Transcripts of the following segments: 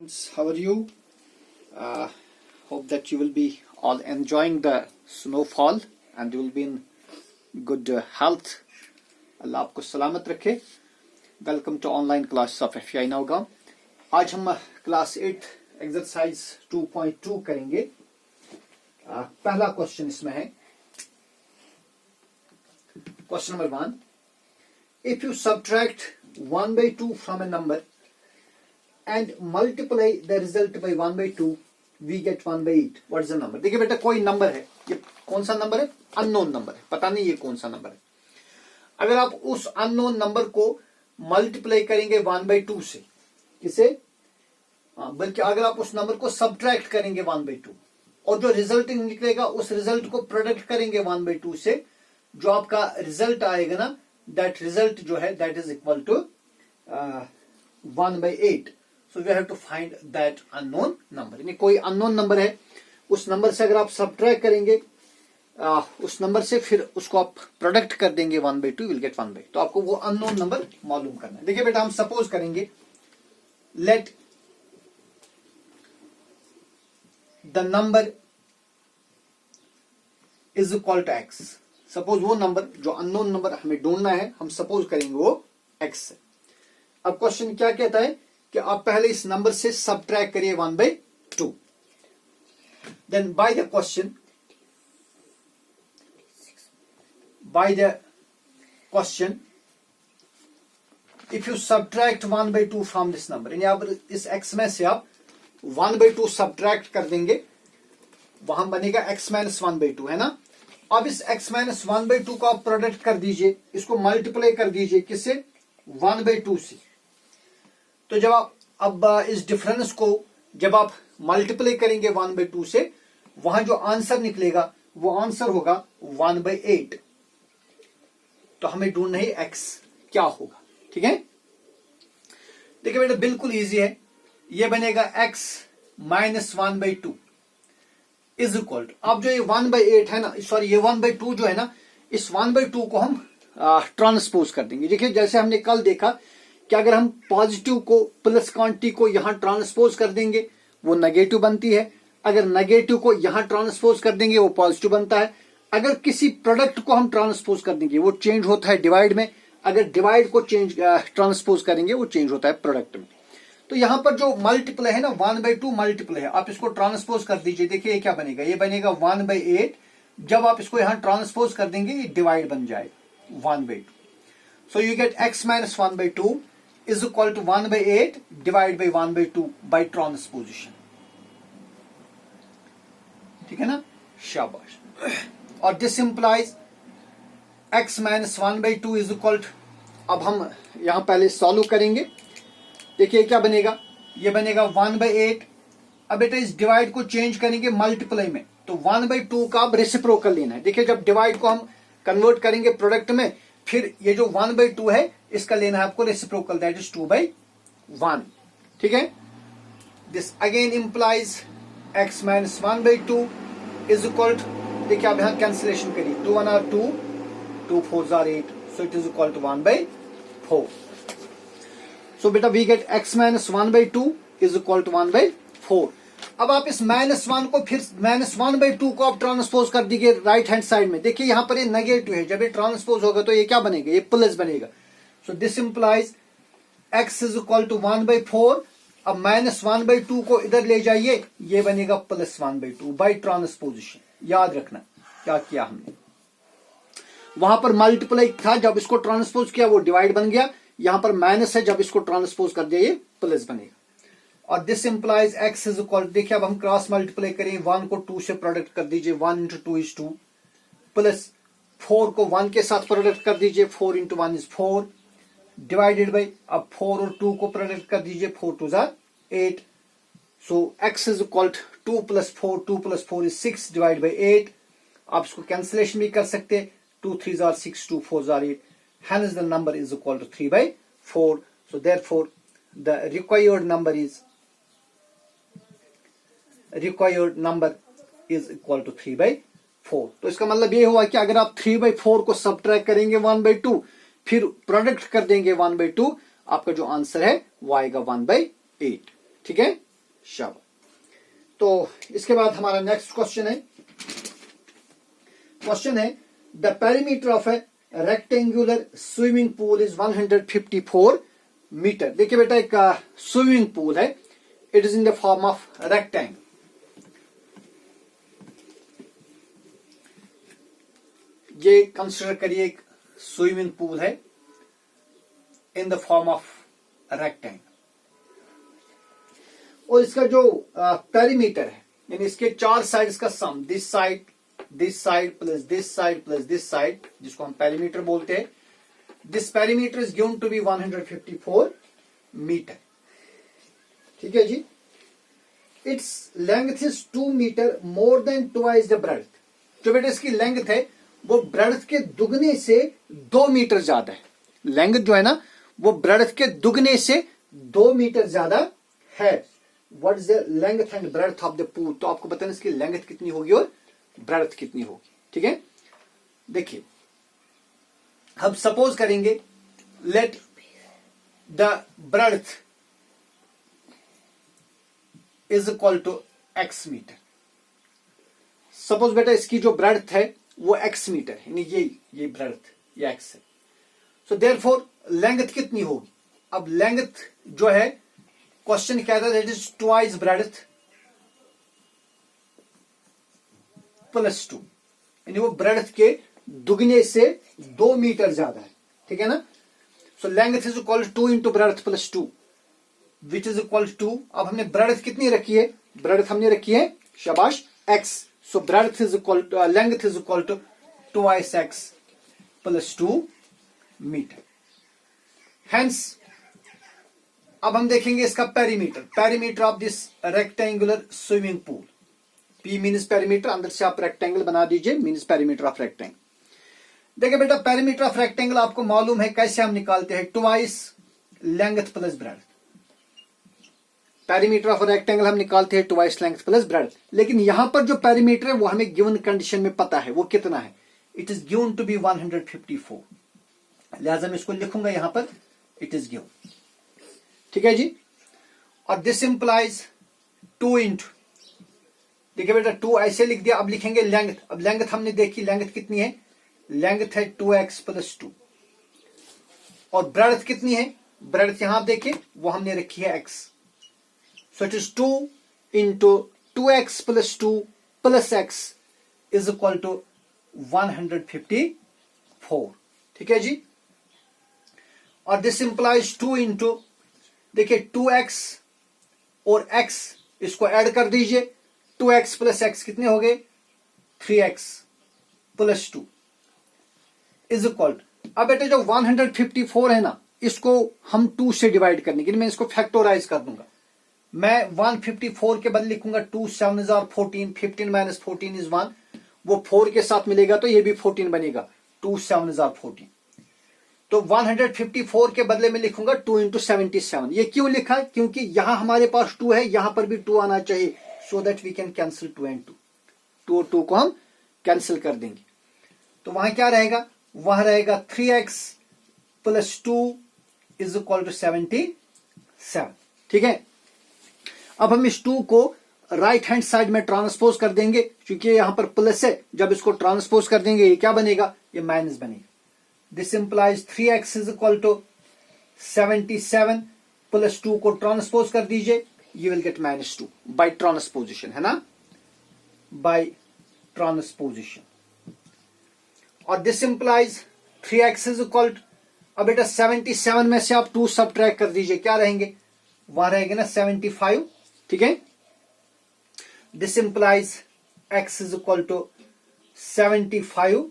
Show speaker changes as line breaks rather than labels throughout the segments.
How are you? Hope that you will be all enjoying the snowfall and you will be in good health. अल्लाह आपको सलामत रखे. Welcome to online class of FI Naugaon. आज हम class 8 exercise 2.2 करेंगे. पहला question इसमें है. Question number 1. If you subtract 1/2 from a number and multiply the result by 1/2, we get 1/8. What is the number? देखिए बेटा, कोई नंबर है. ये कौन सा नंबर है? अननोन नंबर है. पता नहीं ये कौन सा नंबर है. अगर आप उस अननोन नंबर को मल्टीप्लाई करेंगे 1/2 से, किसे? बल्कि अगर आप उस नंबर को सब्ट्रैक्ट करेंगे 1/2 और जो रिजल्ट निकलेगा उस रिजल्ट को प्रोडक्ट करेंगे 1/2 से, जो आपका रिजल्ट आएगा ना, दैट रिजल्ट जो है that is equal to 1/8. So we have to find that unknown number. यानी कोई अननोन नंबर है, उस नंबर से अगर आप सब्ट्रैक्ट करेंगे उस नंबर से, फिर उसको आप प्रोडक्ट कर देंगे 1/2, विल गेट 1/2. तो आपको वो अननोन नंबर मालूम करना है. देखिए बेटा, हम सपोज करेंगे let the number is equal to x. Suppose वो नंबर जो अननोन नंबर हमें ढूंढना है, हम सपोज करेंगे वो x है. अब क्वेश्चन क्या कहता है कि आप पहले इस नंबर से सब्ट्रैक्ट करिए 1/2. Then by the question if you subtract 1/2 from this number, यानी आप इस x में से आप 1/2 सब्ट्रैक्ट कर देंगे, वहां बनेगा x - 1/2, है ना. अब इस x - 1/2 को आप प्रोडक्ट कर दीजिए, इसको मल्टीप्लाई कर दीजिए किससे? 1/2 से. तो जब आप अब इस डिफरेंस को जब आप मल्टीप्लाई करेंगे 1/2 से, वहां जो आंसर निकलेगा वो आंसर होगा 1/8. तो हमें ढूंढना है x क्या होगा. ठीक है, देखिए बेटा, बिल्कुल इजी है. ये बनेगा x - 1/2 इज इक्वल टू, अब जो ये 1/8 है ना, सॉरी ये 1/2 जो है ना, इस 1/2 को हम ट्रांसपोज कर देंगे. देखिए जैसे हमने कल देखा कि अगर हम पॉजिटिव को प्लस क्वांटिटी को यहां ट्रांसपोज कर देंगे वो नेगेटिव बनती है, अगर नेगेटिव को यहां ट्रांसपोज कर देंगे वो पॉजिटिव बनता है, अगर किसी प्रोडक्ट को हम ट्रांसपोज कर देंगे वो चेंज होता है डिवाइड में, अगर डिवाइड को ट्रांसपोज करेंगे वो चेंज होता है प्रोडक्ट में. तो यहां पर जो मल्टीप्लाई है ना, 1/2 मल्टीप्लाई है, आप इसको ट्रांसपोज कर दीजिए. देखिए ये क्या बनेगा, ये बनेगा 1/8. जब आप इसको यहां ट्रांसपोज कर देंगे ये डिवाइड बन जाएगा 1/2. So you get x - 1/2 is equal to 1/8 divided by 1/2 by transposition. ठीक है ना, शाबाश. और this implies x - 1/2 is equal to, अब हम यहां पहले सॉल्व करेंगे. देखिए क्या बनेगा, ये बनेगा 1/8. अब बेटा इस डिवाइड को चेंज करेंगे मल्टीप्लाई में, तो 1/2 का अब रेसिप्रोकल लेना है. देखिए जब डिवाइड को हम कन्वर्ट करेंगे प्रोडक्ट में, फिर ये जो 1/2 है इसका लेना है आपको रेसिप्रोकल, दैट इज 2/1. ठीक है, this again implies x - 1/2 is equal to, देखिए आप यहां कैंसिलेशन करिए, 2 1 are 2, 2 4 are 8, so it is equal to 1/4. So बेटा we get x - 1/2 is equal to 1/4. अब आप इस -1 को फिर -1/2 को आप ट्रांसपोज कर दीजिए राइट हैंड साइड में. देखिए यहां पर ये नेगेटिव है, जब ये ट्रांसपोज होगा तो ये क्या बनेगा, ये प्लस बनेगा. So this implies x is equal to 1/4. अब -1/2 को इधर ले जाइए, ये बनेगा +1/2 बाई ट्रांसपोजिशन. याद रखना क्या किया हमने, वहां पर मल्टीप्लाई था, जब इसको ट्रांसपोज किया वो डिवाइड बन गया. यहां पर माइनस है, जब इसको ट्रांसपोज कर दिया ये प्लस बनेगा. और this implies x is equal, देखिए अब हम क्रॉस मल्टीप्लाई करें, 1 को 2 से प्रोडक्ट कर दीजिए, 1 × 2 is 2, प्लस 4 को 1 के साथ प्रोडक्ट कर दीजिए, 4 × 1 is 4, डिवाइडेड बाई, अब 4 और 2 को प्रोडक्ट कर दीजिए, 4 2 are 8. So x is equal 2 + 4, 2 + 4 is 6 divide by 8. आप इसको कैंसिलेशन भी कर सकते, 2 3 are 6, 2 4 are 8. Hence the number is equal to 3/4. So therefore the required number is equal to 3/4. तो इसका मतलब ये हुआ कि अगर आप 3/4 को सब्ट्रैक्ट करेंगे 1/2, फिर प्रोडक्ट कर देंगे 1/2, आपका जो आंसर है वो आएगा 1/8. ठीक है. शाबाश। तो इसके बाद हमारा नेक्स्ट क्वेश्चन है the perimeter of a rectangular swimming pool is 154 metre. देखिए बेटा, एक स्विमिंग पूल है, it is in the form of rectangle. ये कंसिडर करिए एक स्विमिंग पूल है in the form of rectangle, और इसका जो पेरीमीटर है यानी इसके चार साइड्स का sum, this side plus this side plus this side, जिसको हम पेरीमीटर बोलते हैं, this perimeter is given to be 154 metre. ठीक है जी। It's length is 2 metre more than twice the breadth. जो बेटा इसकी लेंथ है वो ब्रेड्थ के दुगने से 2 मीटर ज्यादा है। लेंथ जो है ना वो ब्रेड्थ के दुगने से 2 मीटर ज्यादा है। What is the length and breadth of the pool? तो आपको बताना इसकी लेंथ कितनी होगी और ब्रेड्थ कितनी होगी। ठीक है, देखिए हम सपोज करेंगे let the breadth is equal to x metre. Suppose बेटा इसकी जो ब्रेड्थ है वो x मीटर है, यानी ये ब्रेड्थ ये x है। सो देयरफॉर लेंथ कितनी होगी? अब लेंथ जो है क्वेश्चन कहता है that is twice breadth plus 2, यानी वो ब्रेड्थ के दुगने से 2 मीटर ज्यादा है। ठीक है ना। So length is equal to 2 into breadth plus 2 which is equal to, अब हमने ब्रेड्थ कितनी रखी है? ब्रेड्थ हमने रखी है शाबाश x। So breadth is equal to length is equal to twice x plus 2 metre. Hence अब हम देखेंगे इसका perimeter of this rectangular swimming pool. P means perimeter, अंदर से आप रेक्टेंगल बना दीजिए, मीन्स पेरीमीटर ऑफ रेक्टेंगल। देखिए बेटा पेरीमीटर ऑफ रेक्टेंगल आपको मालूम है कैसे हम निकालते हैं, twice length plus breadth. Perimeter of rectangle हम निकालते हैं ट्वाइस लेंथ प्लस ब्रेड्थ। लेकिन यहां पर जो पेरीमीटर है वो हमें गिवन कंडीशन में पता है वो कितना है, it is given to be 154। लिहाजा मैं इसको लिखूंगा यहां पर, इट इज गिवन। ठीक है जी। और दिस इंप्लाइज 2 इंटू, देखिए बेटा 2 ऐसे लिख दिया। अब लिखेंगे लेंथ। अब लेंथ हमने देखी, लेंथ कितनी है? लेंथ है 2x प्लस 2। और ब्रेड्थ कितनी है? ब्रेड्थ यहां आप देखिए वो हमने रखी है x। So it is 2 into 2x plus 2 plus x is equal to 154। ठीक है जी। और दिस इंप्लाइज 2 इंटू, देखिए 2x और x इसको ऐड कर दीजिए, 2x प्लस x कितने हो गए? 3x plus 2 is equal to, अब बेटे जो 154 है ना इसको हम 2 से डिवाइड करने के लिए मैं इसको फैक्टोराइज कर दूंगा। मैं 154 के बदले लिखूंगा 2 7 14, 15 माइनस 14 इज 1, वो 4 के साथ मिलेगा तो ये भी 14 बनेगा, 2 7 14। तो 154 के बदले में लिखूंगा 2 इंटू 77। ये क्यों लिखा? क्योंकि यहां हमारे पास 2 है, यहां पर भी 2 आना चाहिए, so that we can cancel 2 and 2। 2 और 2 को हम कैंसिल कर देंगे। तो वहां क्या रहेगा? वहां रहेगा 3x plus 2 is equal to 77। ठीक है। अब हम इस 2 को राइट हैंड साइड में ट्रांसपोज कर देंगे, क्योंकि यहां पर प्लस है, जब इसको ट्रांसपोज कर देंगे ये क्या बनेगा? ये माइनस बनेगा। This implies 3x is equal to 77 plus 2 को ट्रांसपोज कर दीजिए, you will get minus 2 by transposition, है ना, by transposition। और this implies 3x is equal to, अब बेटा 77 में से आप 2 सबट्रैक्ट कर दीजिए, क्या रहेंगे? वहां रहेंगे ना 75। ठीक है। this implies x is equal to 75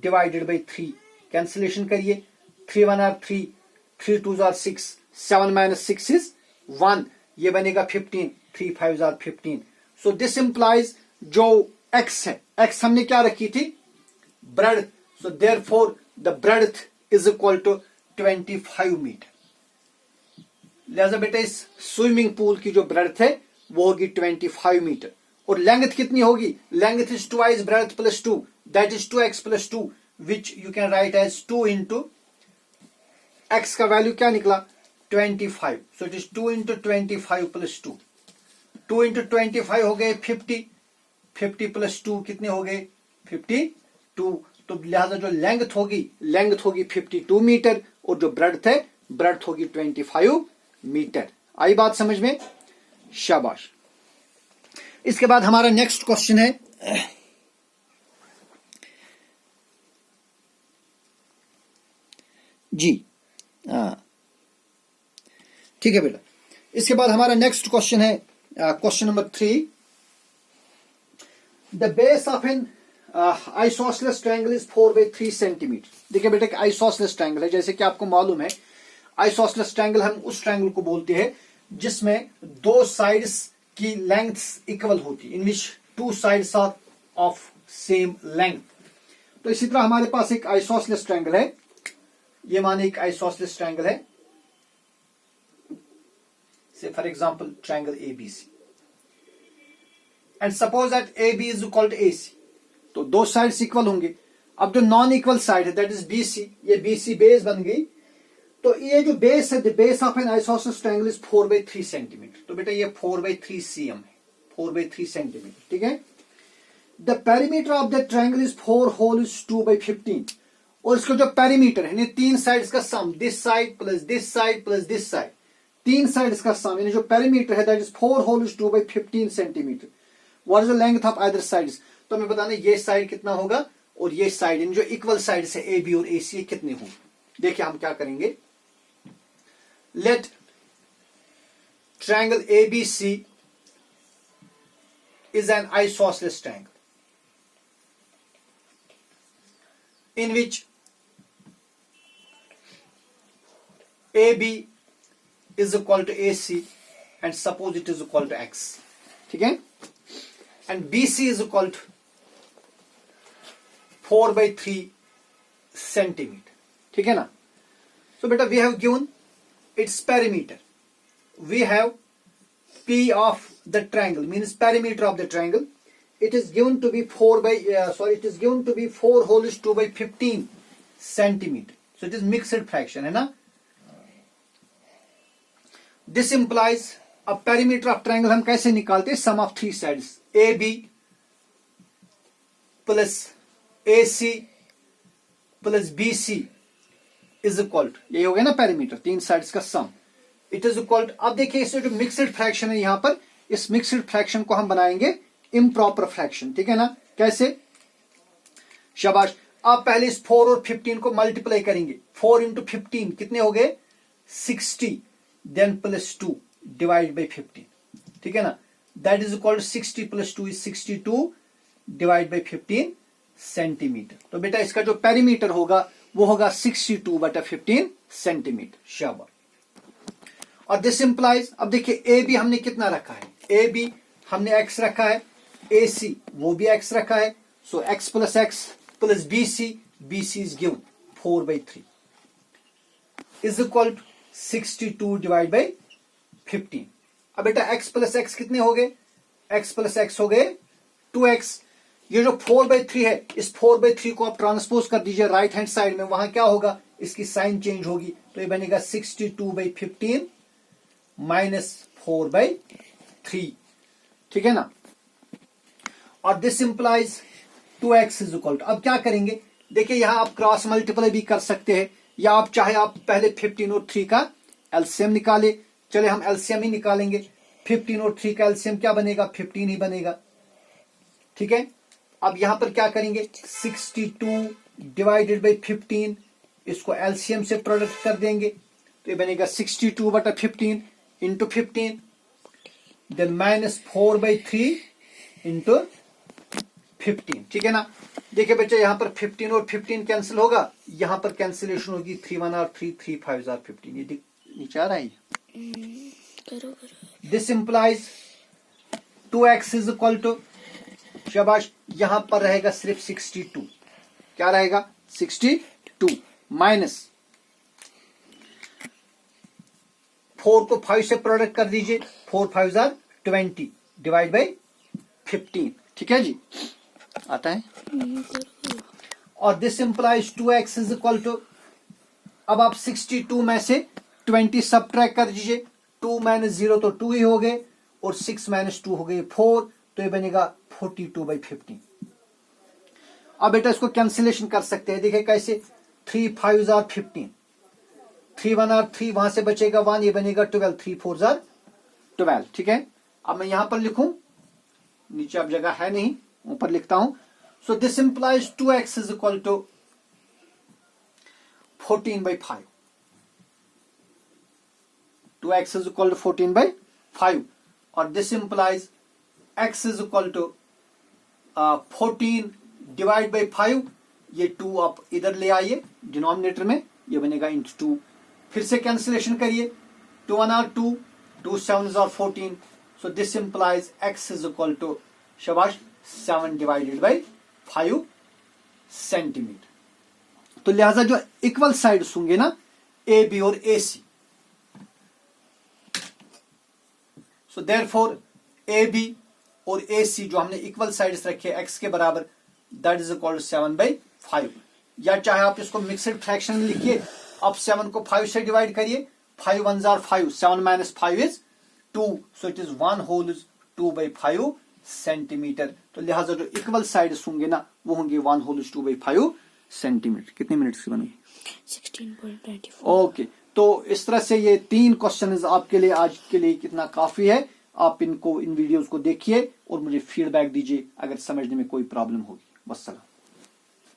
divided by 3, cancellation करिए, 3 1 are 3, 3 2 are 6, 7 minus 6 is 1, ये बनेगा 15, 3 5 are 15। सो दिस इंप्लाइज जो x है, x हमने क्या रखी थी? Breadth. So therefore the breadth is equal to 25 metre. लिहाजा बेटा इस स्विमिंग पूल की जो ब्रेड्थ है वो होगी 25 मीटर। और लेंथ कितनी होगी? Length is twice breadth plus 2, that is 2x plus 2, which you can write as 2 into x का वैल्यू क्या निकला? 25। So it is 2 into 25 plus 2 2 into 25 हो गए 50, 50 प्लस 2 कितने हो गए 52। तो लिहाजा जो लेंथ होगी 52 मीटर और जो ब्रेड्थ होगी 25 मीटर। आई बात समझ में? शाबाश। इसके बाद हमारा नेक्स्ट क्वेश्चन है जी, ठीक है बेटा। इसके बाद हमारा नेक्स्ट क्वेश्चन है question number 3। The base of an isosceles triangle is 4/3 centimetre. देखिए बेटा, आइसोसेलेस ट्रायंगल है, जैसे कि आपको मालूम है आइसोसेलेस ट्रायंगल हम उस ट्रायंगल को बोलते हैं जिसमें दो साइड्स की लेंथ्स इक्वल होती, in which 2 sides are of same length. तो इसी तरह हमारे पास एक आइसोसेलेस ट्रायंगल है, ये माने एक आइसोसेलेस ट्रायंगल है, say for example triangle ABC, and suppose that AB is equal to AC। तो दो साइड्स इक्वल होंगे। अब जो नॉन इक्वल साइड है दैट इज BC, ये BC बेस बन गई। तो ये जो बेस है, the base of an isosceles triangle is 4/3 centimetre. तो बेटा ये 4/3 cm है, 4/3 सेंटीमीटर, ठीक है। The perimeter of the triangle is 4 whole is 2/15। और इसका जो पेरीमीटर है, तीन साइड्स का sum, this side plus this side plus this side, तीन साइड्स का सम, यानी जो पेरीमीटर है that is 4 whole is 2/15 centimetre. What is the length of other sides? तो हमें बताना ये साइड कितना होगा और ये साइड, यानी जो इक्वल साइड्स है AB और AC कितने होंगे। देखिए हम क्या करेंगे, let triangle ABC is an isosceles triangle in which AB is equal to AC and suppose it is equal to X, ठीक है, and BC is equal to 4/3 centimeter, ठीक है ना। So beta, we have given its perimeter, we have P of the triangle means perimeter of the triangle, it is given to be 4 whole is 2/15 centimeter. So it is mixed fraction, है ना। This implies a perimeter of triangle हम कैसे निकालते हैं, sum of 3 sides AB plus AC plus BC is equal to, ये हो गया ना पेरीमीटर, तीन साइड्स का सम, इट इज इक्वल टू। अब देखिए इसमें जो मिक्सड फ्रैक्शन है यहां पर, इस मिक्सड फ्रैक्शन को हम बनाएंगे इम्प्रॉपर फ्रैक्शन, ठीक है ना। कैसे? शाबाश। आप पहले इस 4 और 15 को मल्टीप्लाई करेंगे, 4 इंटू 15 कितने हो गए 60, देन प्लस 2 डिवाइड बाई 15, ठीक है ना, that is equal to 60 plus 2 is 62 divide by 15 centimetre. तो बेटा इसका जो पेरीमीटर होगा वो होगा 62/15 सेंटीमीटर। शाबाश। और दिस इंप्लाइज, अब देखिए AB हमने कितना रखा है, AB हमने x रखा है, AC वो भी x रखा है, so x plus x plus BC, BC is given 4/3 is equal to 62 divide by 15। अब बेटा x प्लस x कितने हो गए, x प्लस x हो गए 2x। ये जो 4/3 है, इस 4/3 को आप ट्रांसपोज कर दीजिए राइट हैंड साइड में, वहां क्या होगा, इसकी साइन चेंज होगी, तो ये बनेगा 62/15 माइनस 4/3, ठीक है ना। और this implies 2x is equal to, अब क्या करेंगे, देखिए यहां आप क्रॉस मल्टीप्लाई भी कर सकते हैं, या आप चाहे आप पहले 15 और 3 का एलसीएम निकाले। चले हम एलसीएम ही निकालेंगे, 15 और 3 का एलसीएम क्या बनेगा, 15 ही बनेगा, ठीक है। अब यहां पर क्या करेंगे, 62 डिवाइडेड बाई 15, इसको एलसीएम से प्रोडक्ट कर देंगे, तो ये बनेगा 62/15 इंटू 15, देन माइनस 4/3 इंटू 15, ठीक है ना। देखिए बच्चे यहां पर 15 और 15 कैंसिल होगा, यहां पर कैंसिलेशन होगी, 3 1 और 3 3 5 और 15, ये नीचे आ रहा है। This implies 2x is equal to, शाबाश, यहां पर रहेगा सिर्फ 62, क्या रहेगा 62 माइनस 4 को 5 से प्रोडक्ट कर दीजिए, 4 5 आर 20 डिवाइड बाई 15, ठीक है जी, आता है। और this implies 2x is equal to, अब आप 62 में से 20 सब्ट्रैक्ट कर दीजिए, 2 माइनस 0 तो 2 ही हो गए, और 6 माइनस 2 हो गई 4, तो ये बनेगा 42/15। अब बेटा इसको कैंसिलेशन कर सकते हैं, देखिए कैसे, 3 5 are 15, 3 1 are 3, वहां से बचेगा 1, ये बनेगा 12, 3 4 are 12। ठीक है, अब मैं यहां पर लिखूं, नीचे अब जगह है नहीं, ऊपर लिखता हूं। So this implies 2x is equal to 14/5, 2x is equal to 14/5, और this implies x is equal to 14 divide by 5, ये 2 आप इधर ले आइए डिनोमिनेटर में, ये बनेगा इंटू 2, फिर से कैंसिलेशन करिए, 2 1 are 2, 2 7 are 14, so this implies x is equal to शाबाश 7 डिवाइडेड बाई 5 सेंटीमीटर। तो लिहाजा जो इक्वल साइड्स होंगे ना, ए बी और ए सी, सो देयरफॉर ए बी और ए सी जो हमने इक्वल साइड्स रखे x के बराबर, दैट इज इक्वल टू 7/5, या चाहे आप इसको मिक्सड फ्रैक्शन में लिखिए, अब 7 को 5 से डिवाइड करिए, 5 1s are 5, 7 minus 5 is 2, so it is 1 whole is 2/5 centimetre. तो लिहाजा जो इक्वल साइड्स होंगे ना, वो होंगे 1 whole is 2/5 सेंटीमीटर। कितने मिनट्स की बनेगी?
16.94।
ओके, तो इस तरह से ये 3 क्वेश्चन आपके लिए आज के लिए कितना काफी है। आप इनको, इन वीडियोस को देखिए और मुझे फीडबैक दीजिए अगर समझने में कोई प्रॉब्लम होगी। वस्सलाम।